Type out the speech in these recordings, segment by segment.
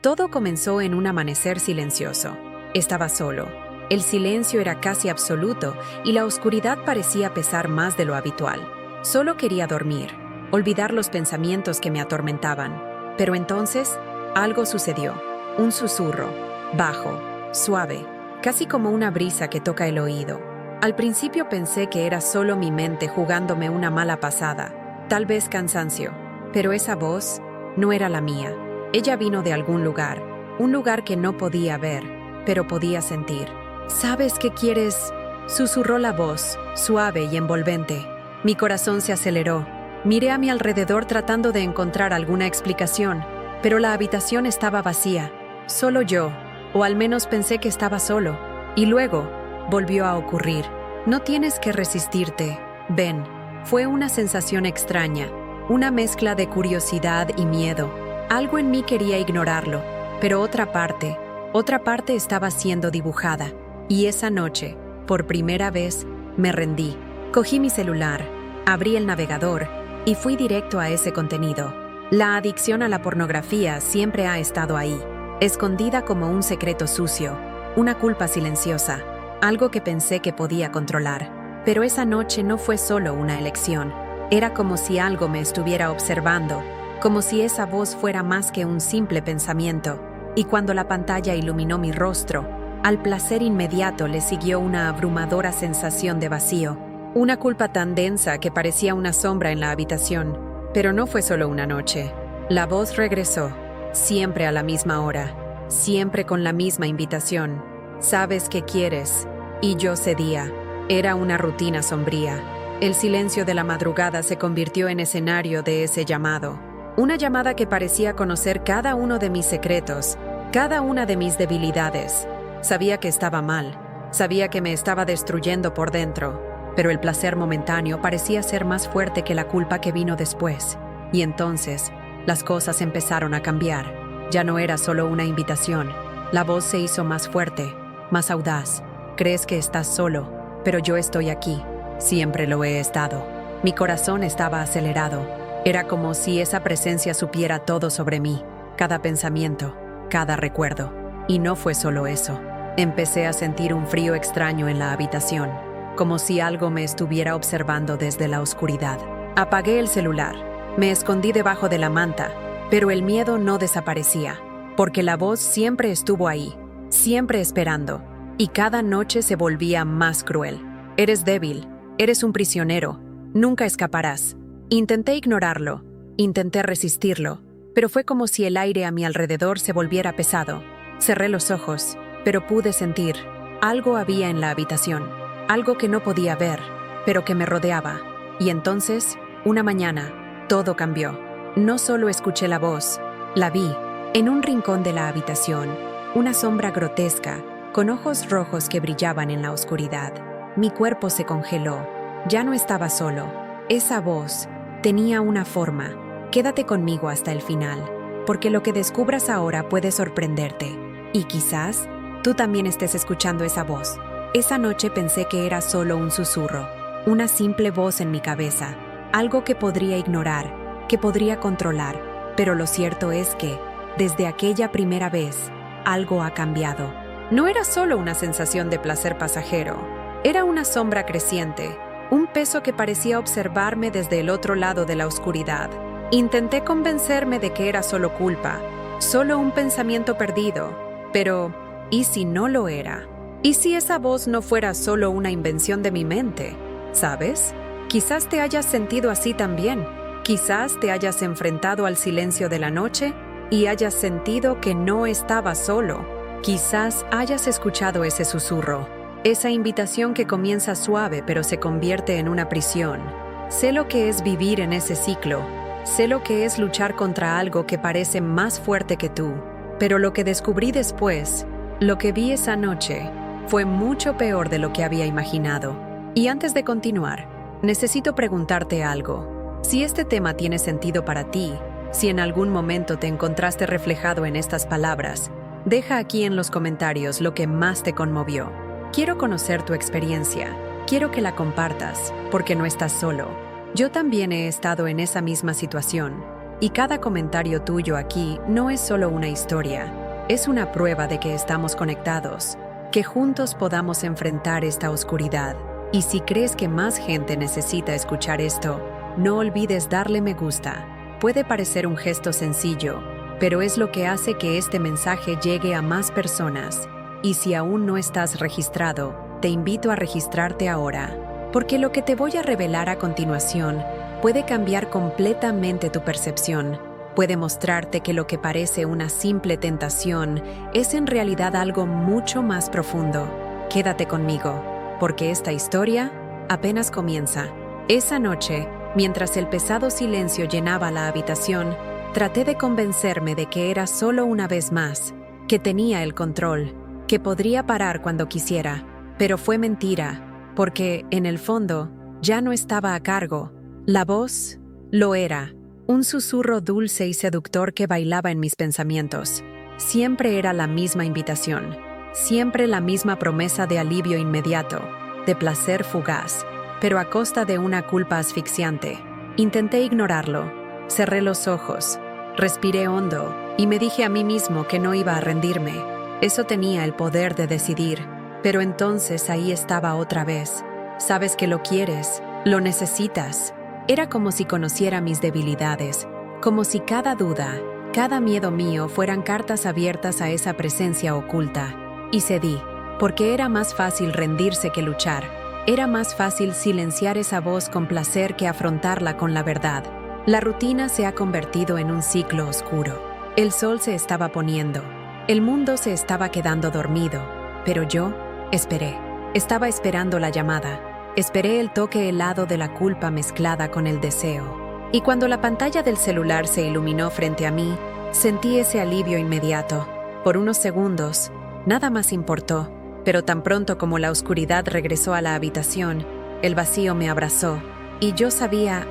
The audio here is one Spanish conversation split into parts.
Todo comenzó en un amanecer silencioso. Estaba solo. El silencio era casi absoluto y la oscuridad parecía pesar más de lo habitual. Solo quería dormir, olvidar los pensamientos que me atormentaban. Pero entonces, algo sucedió. Un susurro, bajo, suave, casi como una brisa que toca el oído. Al principio pensé que era solo mi mente jugándome una mala pasada, tal vez cansancio. Pero esa voz no era la mía. Ella vino de algún lugar, un lugar que no podía ver, pero podía sentir. ¿Sabes qué quieres? Susurró la voz, suave y envolvente. Mi corazón se aceleró. Miré a mi alrededor tratando de encontrar alguna explicación, pero la habitación estaba vacía. Solo yo, o al menos pensé que estaba solo. Y luego, volvió a ocurrir. No tienes que resistirte. Ven. Fue una sensación extraña, una mezcla de curiosidad y miedo. Algo en mí quería ignorarlo, pero otra parte estaba siendo dibujada. Y esa noche, por primera vez, me rendí. Cogí mi celular, abrí el navegador y fui directo a ese contenido. La adicción a la pornografía siempre ha estado ahí, escondida como un secreto sucio, una culpa silenciosa, algo que pensé que podía controlar. Pero esa noche no fue solo una elección. Era como si algo me estuviera observando, como si esa voz fuera más que un simple pensamiento. Y cuando la pantalla iluminó mi rostro, al placer inmediato le siguió una abrumadora sensación de vacío, una culpa tan densa que parecía una sombra en la habitación. Pero no fue solo una noche. La voz regresó, siempre a la misma hora, siempre con la misma invitación. ¿Sabes qué quieres? Y yo cedía. Era una rutina sombría. El silencio de la madrugada se convirtió en escenario de ese llamado. Una llamada que parecía conocer cada uno de mis secretos, cada una de mis debilidades. Sabía que estaba mal, sabía que me estaba destruyendo por dentro, pero el placer momentáneo parecía ser más fuerte que la culpa que vino después. Y entonces, las cosas empezaron a cambiar. Ya no era solo una invitación. La voz se hizo más fuerte, más audaz. Crees que estás solo, pero yo estoy aquí. Siempre lo he estado. Mi corazón estaba acelerado. Era como si esa presencia supiera todo sobre mí, cada pensamiento, cada recuerdo. Y no fue solo eso. Empecé a sentir un frío extraño en la habitación, como si algo me estuviera observando desde la oscuridad. Apagué el celular, me escondí debajo de la manta, pero el miedo no desaparecía, porque la voz siempre estuvo ahí, siempre esperando, y cada noche se volvía más cruel. Eres débil, eres un prisionero, nunca escaparás. Intenté ignorarlo, intenté resistirlo, pero fue como si el aire a mi alrededor se volviera pesado. Cerré los ojos, pero pude sentir. Algo había en la habitación, algo que no podía ver, pero que me rodeaba. Y entonces, una mañana, todo cambió. No solo escuché la voz, la vi. En un rincón de la habitación, una sombra grotesca, con ojos rojos que brillaban en la oscuridad. Mi cuerpo se congeló. Ya no estaba solo. Esa voz tenía una forma. Quédate conmigo hasta el final, porque lo que descubras ahora puede sorprenderte. Y quizás tú también estés escuchando esa voz. Esa noche pensé que era solo un susurro, una simple voz en mi cabeza, algo que podría ignorar, que podría controlar. Pero lo cierto es que, desde aquella primera vez, algo ha cambiado. No era solo una sensación de placer pasajero, era una sombra creciente, un peso que parecía observarme desde el otro lado de la oscuridad. Intenté convencerme de que era solo culpa, solo un pensamiento perdido. Pero, ¿y si no lo era? ¿Y si esa voz no fuera solo una invención de mi mente? ¿Sabes? Quizás te hayas sentido así también. Quizás te hayas enfrentado al silencio de la noche y hayas sentido que no estabas solo. Quizás hayas escuchado ese susurro, esa invitación que comienza suave pero se convierte en una prisión. Sé lo que es vivir en ese ciclo. Sé lo que es luchar contra algo que parece más fuerte que tú. Pero lo que descubrí después, lo que vi esa noche, fue mucho peor de lo que había imaginado. Y antes de continuar, necesito preguntarte algo. Si este tema tiene sentido para ti, si en algún momento te encontraste reflejado en estas palabras, deja aquí en los comentarios lo que más te conmovió. Quiero conocer tu experiencia, quiero que la compartas, porque no estás solo. Yo también he estado en esa misma situación. Y cada comentario tuyo aquí no es solo una historia, es una prueba de que estamos conectados, que juntos podamos enfrentar esta oscuridad. Y si crees que más gente necesita escuchar esto, no olvides darle me gusta. Puede parecer un gesto sencillo, pero es lo que hace que este mensaje llegue a más personas. Y si aún no estás registrado, te invito a registrarte ahora, porque lo que te voy a revelar a continuación puede cambiar completamente tu percepción. Puede mostrarte que lo que parece una simple tentación es en realidad algo mucho más profundo. Quédate conmigo, porque esta historia apenas comienza. Esa noche, mientras el pesado silencio llenaba la habitación, traté de convencerme de que era solo una vez más, que tenía el control, que podría parar cuando quisiera, pero fue mentira, porque, en el fondo, ya no estaba a cargo. La voz lo era, un susurro dulce y seductor que bailaba en mis pensamientos. Siempre era la misma invitación, siempre la misma promesa de alivio inmediato, de placer fugaz, pero a costa de una culpa asfixiante. Intenté ignorarlo, cerré los ojos, respiré hondo y me dije a mí mismo que no iba a rendirme. Eso tenía el poder de decidir, pero entonces ahí estaba otra vez. Sabes que lo quieres, lo necesitas. Era como si conociera mis debilidades, como si cada duda, cada miedo mío fueran cartas abiertas a esa presencia oculta. Y cedí, porque era más fácil rendirse que luchar. Era más fácil silenciar esa voz con placer que afrontarla con la verdad. La rutina se ha convertido en un ciclo oscuro. El sol se estaba poniendo. El mundo se estaba quedando dormido. Pero yo esperé. Estaba esperando la llamada. Esperé el toque helado de la culpa mezclada con el deseo. Y cuando la pantalla del celular se iluminó frente a mí, sentí ese alivio inmediato. Por unos segundos, nada más importó. Pero tan pronto como la oscuridad regresó a la habitación, el vacío me abrazó. Y yo sabía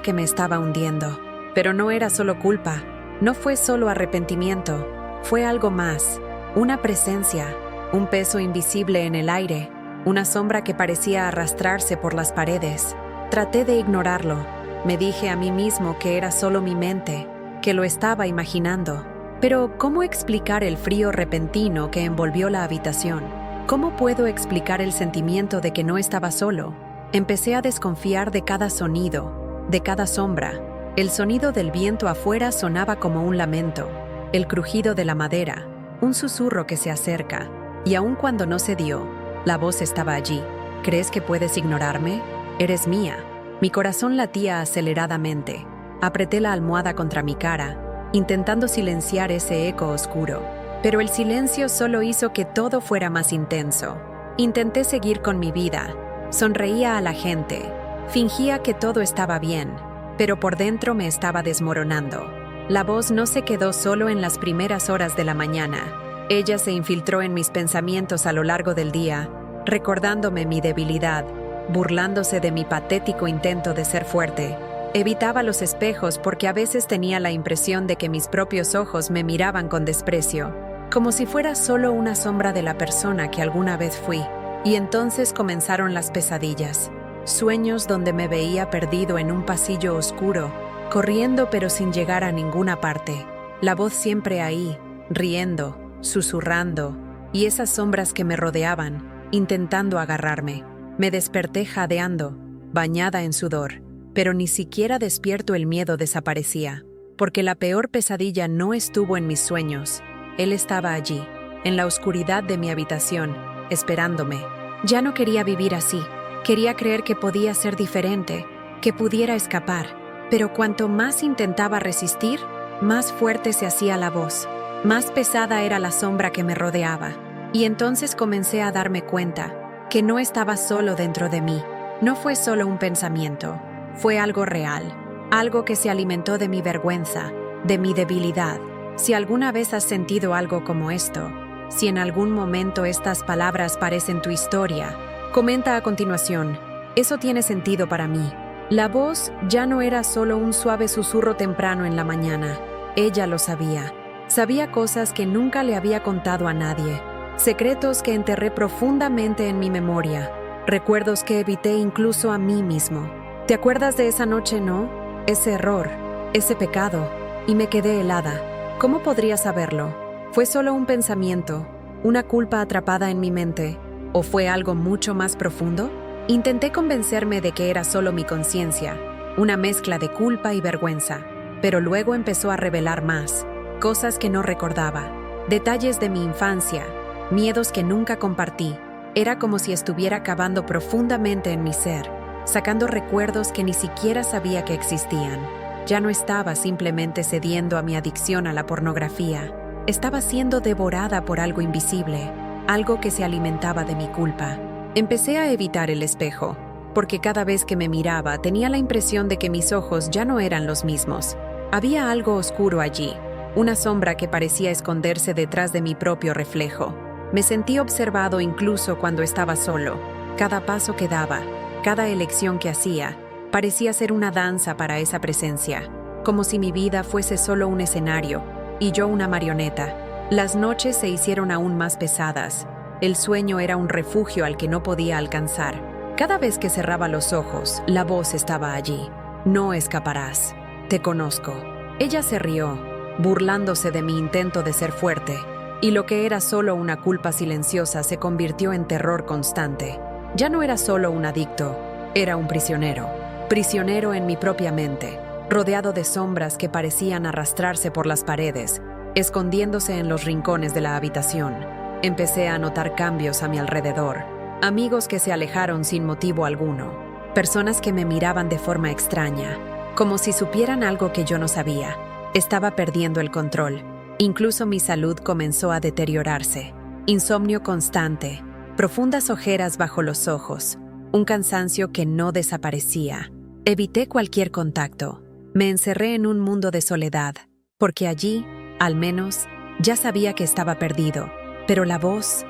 que me estaba hundiendo. Pero no era solo culpa, no fue solo arrepentimiento, fue algo más, una presencia, un peso invisible en el aire, una sombra que parecía arrastrarse por las paredes. Traté de ignorarlo, me dije a mí mismo que era solo mi mente, que lo estaba imaginando. Pero, ¿cómo explicar el frío repentino que envolvió la habitación? ¿Cómo puedo explicar el sentimiento de que no estaba solo? Empecé a desconfiar de cada sonido, de cada sombra. El sonido del viento afuera sonaba como un lamento, el crujido de la madera, un susurro que se acerca, y aun cuando no se dio, la voz estaba allí. ¿Crees que puedes ignorarme? Eres mía. Mi corazón latía aceleradamente. Apreté la almohada contra mi cara, intentando silenciar ese eco oscuro. Pero el silencio solo hizo que todo fuera más intenso. Intenté seguir con mi vida. Sonreía a la gente. Fingía que todo estaba bien, pero por dentro me estaba desmoronando. La voz no se quedó solo en las primeras horas de la mañana. Ella se infiltró en mis pensamientos a lo largo del día, recordándome mi debilidad, burlándose de mi patético intento de ser fuerte. Evitaba los espejos porque a veces tenía la impresión de que mis propios ojos me miraban con desprecio, como si fuera solo una sombra de la persona que alguna vez fui. Y entonces comenzaron las pesadillas. Sueños donde me veía perdido en un pasillo oscuro, corriendo pero sin llegar a ninguna parte. La voz siempre ahí, riendo, susurrando, y esas sombras que me rodeaban, intentando agarrarme. Me desperté jadeando, bañada en sudor, pero ni siquiera despierto el miedo desaparecía, porque la peor pesadilla no estuvo en mis sueños. Él estaba allí, en la oscuridad de mi habitación, esperándome. Ya no quería vivir así. Quería creer que podía ser diferente, que pudiera escapar, pero cuanto más intentaba resistir, más fuerte se hacía la voz, más pesada era la sombra que me rodeaba. Y entonces comencé a darme cuenta que no estaba solo dentro de mí. No fue solo un pensamiento, fue algo real, algo que se alimentó de mi vergüenza, de mi debilidad. Si alguna vez has sentido algo como esto, si en algún momento estas palabras parecen tu historia, comenta a continuación. Eso tiene sentido para mí. La voz ya no era solo un suave susurro temprano en la mañana. Ella lo sabía. Sabía cosas que nunca le había contado a nadie. Secretos que enterré profundamente en mi memoria. Recuerdos que evité incluso a mí mismo. ¿Te acuerdas de esa noche, no? Ese error. ese pecado, y me quedé helada. ¿Cómo podría saberlo? ¿Fue solo un pensamiento, una culpa atrapada en mi mente, o fue algo mucho más profundo? Intenté convencerme de que era solo mi conciencia, una mezcla de culpa y vergüenza, pero luego empezó a revelar más, cosas que no recordaba, detalles de mi infancia, miedos que nunca compartí. Era como si estuviera cavando profundamente en mi ser, sacando recuerdos que ni siquiera sabía que existían. Ya no estaba simplemente cediendo a mi adicción a la pornografía, estaba siendo devorada por algo invisible, algo que se alimentaba de mi culpa. Empecé a evitar el espejo, porque cada vez que me miraba tenía la impresión de que mis ojos ya no eran los mismos. Había algo oscuro allí, una sombra que parecía esconderse detrás de mi propio reflejo. Me sentí observado incluso cuando estaba solo. Cada paso que daba, cada elección que hacía, parecía ser una danza para esa presencia, como si mi vida fuese solo un escenario, y yo una marioneta. Las noches se hicieron aún más pesadas. El sueño era un refugio al que no podía alcanzar. Cada vez que cerraba los ojos, la voz estaba allí. No escaparás. Te conozco. Ella se rió, burlándose de mi intento de ser fuerte, y lo que era solo una culpa silenciosa se convirtió en terror constante. Ya no era solo un adicto, era un prisionero. Prisionero en mi propia mente, rodeado de sombras que parecían arrastrarse por las paredes, escondiéndose en los rincones de la habitación. Empecé a notar cambios a mi alrededor, amigos que se alejaron sin motivo alguno, personas que me miraban de forma extraña, como si supieran algo que yo no sabía. Estaba perdiendo el control. Incluso mi salud comenzó a deteriorarse. Insomnio constante, profundas ojeras bajo los ojos, un cansancio que no desaparecía. Evité cualquier contacto. Me encerré en un mundo de soledad, porque allí, al menos, ya sabía que estaba perdido. Pero la voz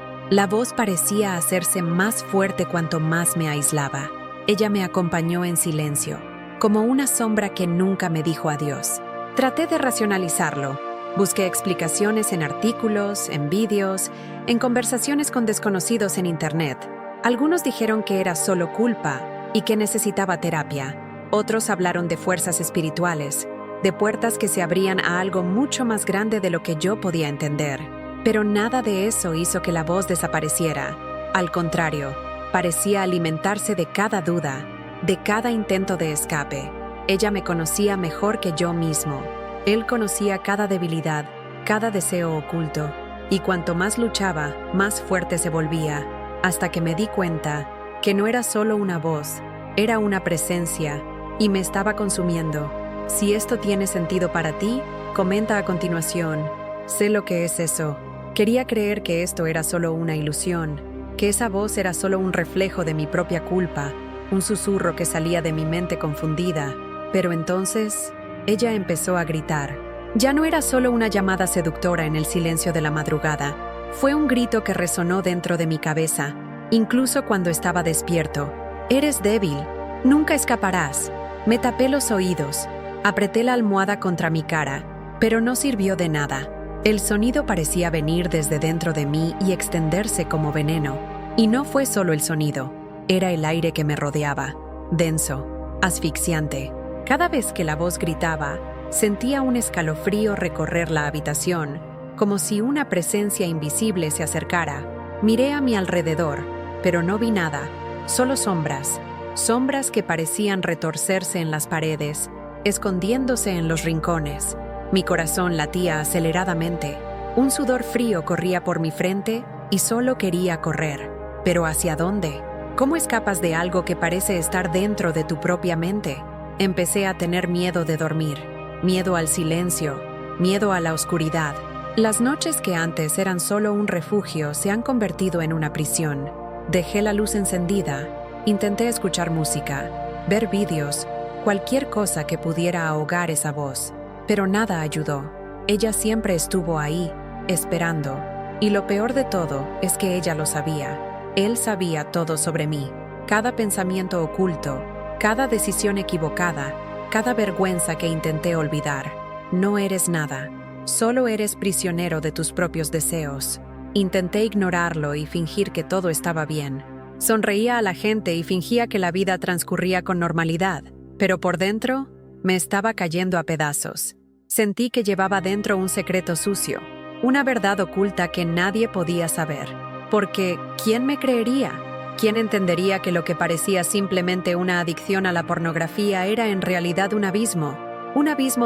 parecía hacerse más fuerte cuanto más me aislaba. Ella me acompañó en silencio, como una sombra que nunca me dijo adiós. Traté de racionalizarlo. Busqué explicaciones en artículos, en vídeos, en conversaciones con desconocidos en internet. Algunos dijeron que era solo culpa y que necesitaba terapia. Otros hablaron de fuerzas espirituales, de puertas que se abrían a algo mucho más grande de lo que yo podía entender. Pero nada de eso hizo que la voz desapareciera. Al contrario, parecía alimentarse de cada duda, de cada intento de escape. Ella me conocía mejor que yo mismo. Él conocía cada debilidad, cada deseo oculto, y cuanto más luchaba, más fuerte se volvía, hasta que me di cuenta que no era solo una voz, era una presencia, y me estaba consumiendo. Si esto tiene sentido para ti, comenta a continuación. Sé lo que es eso. Quería creer que esto era solo una ilusión, que esa voz era solo un reflejo de mi propia culpa, un susurro que salía de mi mente confundida. Pero entonces, ella empezó a gritar. Ya no era solo una llamada seductora en el silencio de la madrugada. Fue un grito que resonó dentro de mi cabeza, incluso cuando estaba despierto. Eres débil, nunca escaparás. Me tapé los oídos, apreté la almohada contra mi cara, pero no sirvió de nada. El sonido parecía venir desde dentro de mí y extenderse como veneno. Y no fue solo el sonido, era el aire que me rodeaba, denso, asfixiante. Cada vez que la voz gritaba, sentía un escalofrío recorrer la habitación, como si una presencia invisible se acercara. Miré a mi alrededor, pero no vi nada, solo sombras, sombras que parecían retorcerse en las paredes, escondiéndose en los rincones. Mi corazón latía aceleradamente, un sudor frío corría por mi frente y solo quería correr. ¿Pero hacia dónde? ¿Cómo escapas de algo que parece estar dentro de tu propia mente? Empecé a tener miedo de dormir, miedo al silencio, miedo a la oscuridad. Las noches que antes eran solo un refugio se han convertido en una prisión. Dejé la luz encendida, intenté escuchar música, ver vídeos, cualquier cosa que pudiera ahogar esa voz. Pero nada ayudó. Ella siempre estuvo ahí, esperando. Y lo peor de todo es que ella lo sabía. Él sabía todo sobre mí. Cada pensamiento oculto, cada decisión equivocada, cada vergüenza que intenté olvidar. No eres nada. Solo eres prisionero de tus propios deseos. Intenté ignorarlo y fingir que todo estaba bien. Sonreía a la gente y fingía que la vida transcurría con normalidad. Pero por dentro, Me estaba cayendo a pedazos. Sentí que llevaba dentro un secreto sucio, una verdad oculta que nadie podía saber. Porque, ¿quién me creería? ¿Quién entendería que lo que parecía simplemente una adicción a la pornografía era en realidad un abismo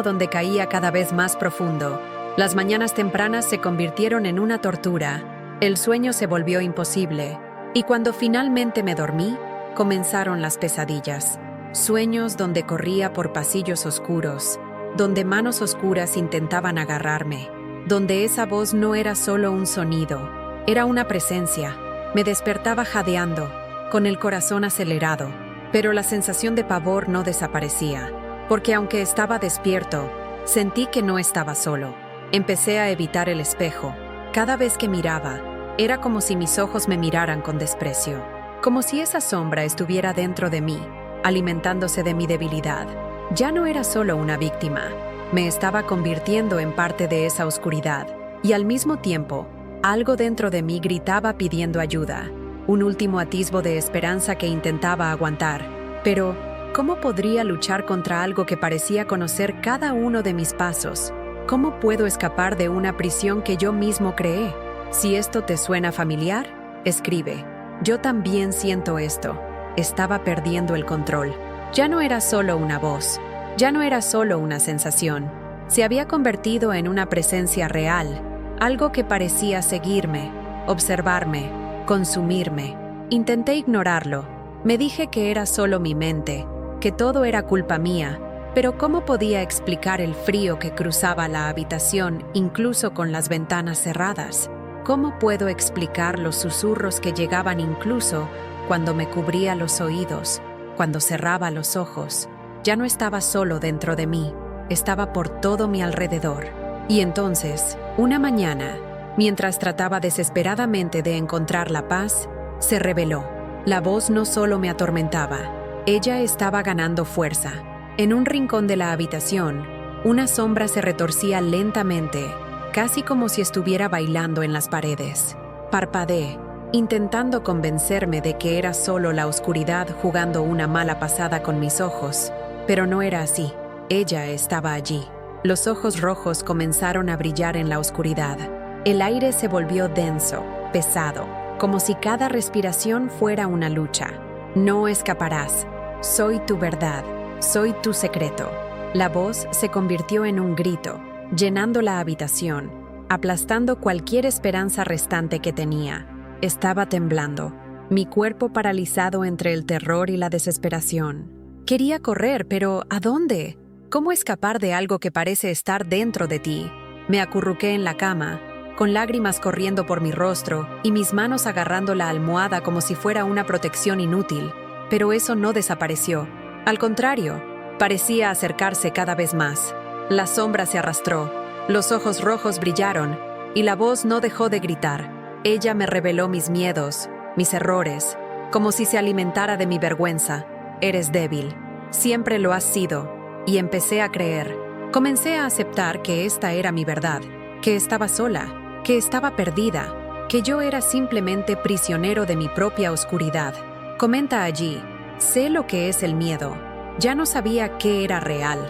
donde caía cada vez más profundo? Las mañanas tempranas se convirtieron en una tortura, el sueño se volvió imposible, y cuando finalmente me dormí, comenzaron las pesadillas. Sueños donde corría por pasillos oscuros, donde manos oscuras intentaban agarrarme, donde esa voz no era solo un sonido, era una presencia. Me despertaba jadeando, con el corazón acelerado, pero la sensación de pavor no desaparecía, porque aunque estaba despierto, sentí que no estaba solo. Empecé a evitar el espejo. Cada vez que miraba, era como si mis ojos me miraran con desprecio, como si esa sombra estuviera dentro de mí, alimentándose de mi debilidad. Ya no era solo una víctima, me estaba convirtiendo en parte de esa oscuridad, y al mismo tiempo, algo dentro de mí gritaba pidiendo ayuda, un último atisbo de esperanza que intentaba aguantar. Pero, ¿cómo podría luchar contra algo que parecía conocer cada uno de mis pasos? ¿Cómo puedo escapar de una prisión que yo mismo creé? Si esto te suena familiar, escribe. Yo también siento esto. Estaba perdiendo el control. Ya no era solo una voz, ya no era solo una sensación. Se había convertido en una presencia real, algo que parecía seguirme, observarme, consumirme. Intenté ignorarlo. Me dije que era solo mi mente, que todo era culpa mía, pero ¿cómo podía explicar el frío que cruzaba la habitación incluso con las ventanas cerradas? ¿Cómo puedo explicar los susurros que llegaban incluso cuando me cubría los oídos, cuando cerraba los ojos? Ya no estaba solo dentro de mí, estaba por todo mi alrededor. Y entonces, una mañana, mientras trataba desesperadamente de encontrar la paz, se reveló. La voz no solo me atormentaba, ella estaba ganando fuerza. En un rincón de la habitación, una sombra se retorcía lentamente, casi como si estuviera bailando en las paredes. Parpadeé, intentando convencerme de que era solo la oscuridad jugando una mala pasada con mis ojos, pero no era así. Ella estaba allí. Los ojos rojos comenzaron a brillar en la oscuridad. El aire se volvió denso, pesado, como si cada respiración fuera una lucha. No escaparás. Soy tu verdad. Soy tu secreto. La voz se convirtió en un grito, llenando la habitación, aplastando cualquier esperanza restante que tenía. Estaba temblando, mi cuerpo paralizado entre el terror y la desesperación. Quería correr, pero ¿a dónde? ¿Cómo escapar de algo que parece estar dentro de ti? Me acurruqué en la cama, con lágrimas corriendo por mi rostro y mis manos agarrando la almohada como si fuera una protección inútil. Pero eso no desapareció. Al contrario, parecía acercarse cada vez más. La sombra se arrastró, los ojos rojos brillaron y la voz no dejó de gritar. Ella me reveló mis miedos, mis errores, como si se alimentara de mi vergüenza. Eres débil, siempre lo has sido. Y empecé a creer. Comencé a aceptar que esta era mi verdad, que estaba sola, que estaba perdida, que yo era simplemente prisionero de mi propia oscuridad. Comenta allí, sé lo que es el miedo. Ya no sabía qué era real.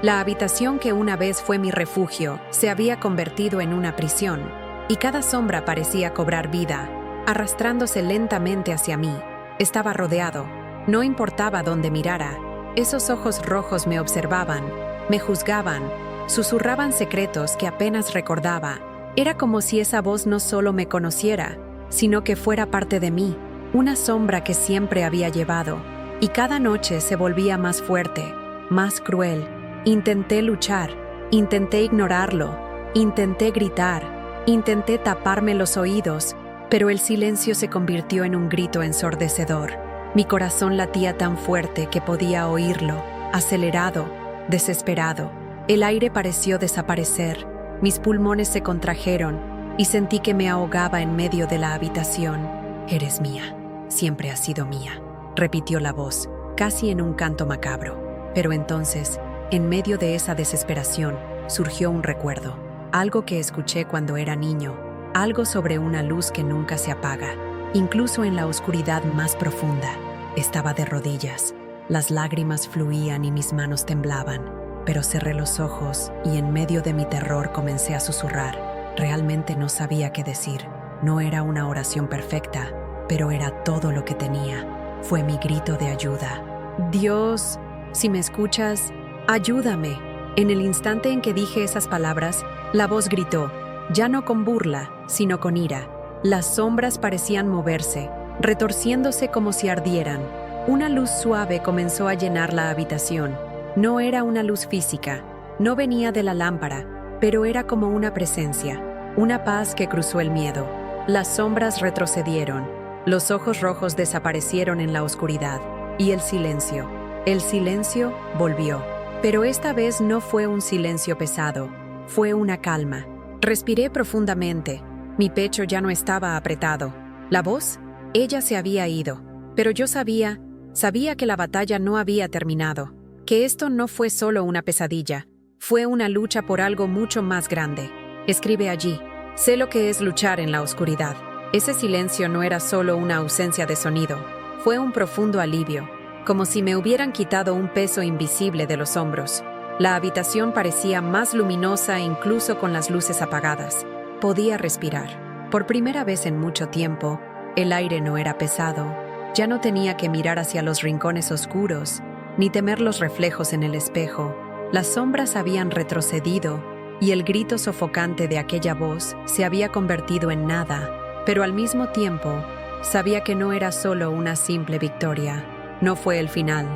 La habitación que una vez fue mi refugio se había convertido en una prisión, y cada sombra parecía cobrar vida, arrastrándose lentamente hacia mí. Estaba rodeado. No importaba dónde mirara. Esos ojos rojos me observaban, me juzgaban, susurraban secretos que apenas recordaba. Era como si esa voz no solo me conociera, sino que fuera parte de mí, una sombra que siempre había llevado. Y cada noche se volvía más fuerte, más cruel. Intenté luchar, intenté ignorarlo, intenté gritar, intenté taparme los oídos, pero el silencio se convirtió en un grito ensordecedor. Mi corazón latía tan fuerte que podía oírlo, acelerado, desesperado. El aire pareció desaparecer, mis pulmones se contrajeron y sentí que me ahogaba en medio de la habitación. Eres mía, siempre has sido mía, repitió la voz, casi en un canto macabro. Pero entonces, en medio de esa desesperación, surgió un recuerdo, algo que escuché cuando era niño, algo sobre una luz que nunca se apaga, incluso en la oscuridad más profunda. Estaba de rodillas, las lágrimas fluían y mis manos temblaban. pero cerré los ojos y en medio de mi terror comencé a susurrar. Realmente no sabía qué decir. No era una oración perfecta, pero era todo lo que tenía. Fue mi grito de ayuda. Dios, si me escuchas, ayúdame. En el instante en que dije esas palabras, la voz gritó, ya no con burla, sino con ira. Las sombras parecían moverse, retorciéndose como si ardieran. Una luz suave comenzó a llenar la habitación. No era una luz física, no venía de la lámpara, pero era como una presencia, una paz que cruzó el miedo. Las sombras retrocedieron, los ojos rojos desaparecieron en la oscuridad, y el silencio volvió. Pero esta vez no fue un silencio pesado, fue una calma. Respiré profundamente, mi pecho ya no estaba apretado. La voz, ella se había ido, pero yo sabía que la batalla no había terminado, que esto no fue solo una pesadilla, fue una lucha por algo mucho más grande. Escribe allí, sé lo que es luchar en la oscuridad. Ese silencio no era solo una ausencia de sonido, fue un profundo alivio, como si me hubieran quitado un peso invisible de los hombros. La habitación parecía más luminosa incluso con las luces apagadas. Podía respirar. Por primera vez en mucho tiempo, el aire no era pesado. Ya no tenía que mirar hacia los rincones oscuros, ni temer los reflejos en el espejo. Las sombras habían retrocedido, y el grito sofocante de aquella voz se había convertido en nada. Pero al mismo tiempo, sabía que no era solo una simple victoria. No fue el final,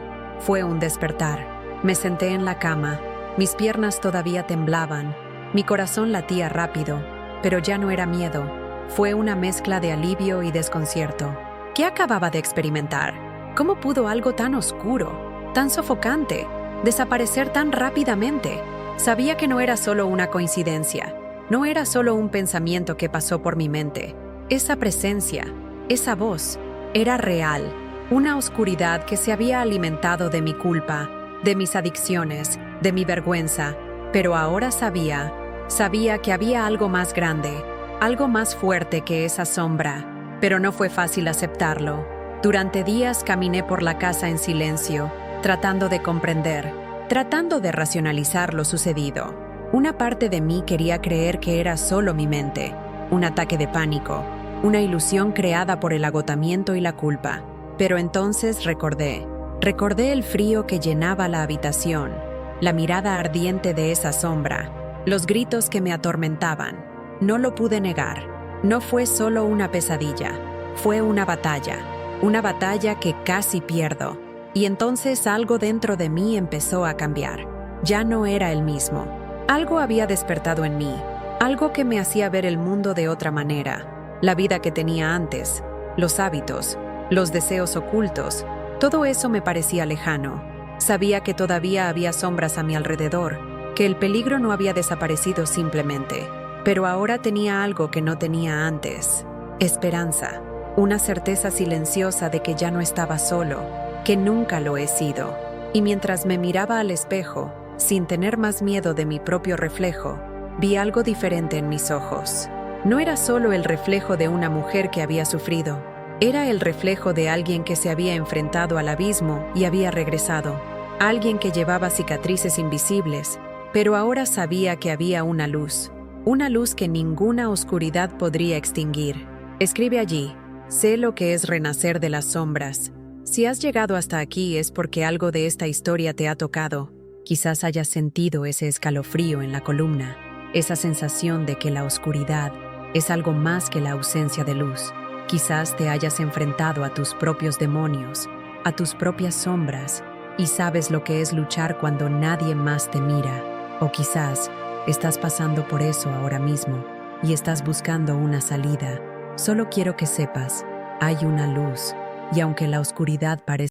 fue un despertar. Me senté en la cama, mis piernas todavía temblaban, mi corazón latía rápido, pero ya no era miedo, fue una mezcla de alivio y desconcierto. ¿Qué acababa de experimentar? ¿Cómo pudo algo tan oscuro, tan sofocante, desaparecer tan rápidamente? Sabía que no era solo una coincidencia, no era solo un pensamiento que pasó por mi mente. Esa presencia, esa voz, era real. Una oscuridad que se había alimentado de mi culpa, de mis adicciones, de mi vergüenza, pero ahora sabía que había algo más grande, algo más fuerte que esa sombra, pero no fue fácil aceptarlo. Durante días caminé por la casa en silencio, tratando de comprender, tratando de racionalizar lo sucedido. Una parte de mí quería creer que era solo mi mente, un ataque de pánico, una ilusión creada por el agotamiento y la culpa. Pero entonces recordé el frío que llenaba la habitación, la mirada ardiente de esa sombra, los gritos que me atormentaban. No lo pude negar. No fue solo una pesadilla, fue una batalla que casi pierdo. Y entonces algo dentro de mí empezó a cambiar. Ya no era el mismo. Algo había despertado en mí, algo que me hacía ver el mundo de otra manera, la vida que tenía antes, los hábitos, los deseos ocultos, todo eso me parecía lejano. Sabía que todavía había sombras a mi alrededor, que el peligro no había desaparecido simplemente, pero ahora tenía algo que no tenía antes: esperanza, una certeza silenciosa de que ya no estaba solo, que nunca lo he sido. Y mientras me miraba al espejo, sin tener más miedo de mi propio reflejo, vi algo diferente en mis ojos. No era solo el reflejo de una mujer que había sufrido, era el reflejo de alguien que se había enfrentado al abismo y había regresado, alguien que llevaba cicatrices invisibles, pero ahora sabía que había una luz que ninguna oscuridad podría extinguir. Escribe allí, sé lo que es renacer de las sombras. Si has llegado hasta aquí es porque algo de esta historia te ha tocado. Quizás hayas sentido ese escalofrío en la columna, esa sensación de que la oscuridad es algo más que la ausencia de luz. Quizás te hayas enfrentado a tus propios demonios, a tus propias sombras, y sabes lo que es luchar cuando nadie más te mira. O quizás estás pasando por eso ahora mismo y estás buscando una salida. Solo quiero que sepas, hay una luz, y aunque la oscuridad parezca